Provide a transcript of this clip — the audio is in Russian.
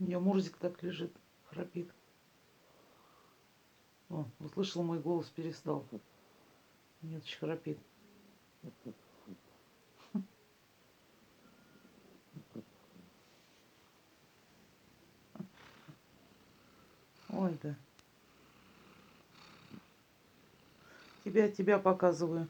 У нее Мурзик так лежит, храпит. О, услышал мой голос, перестал. Нет, еще храпит. Ой, да. Тебя показываю.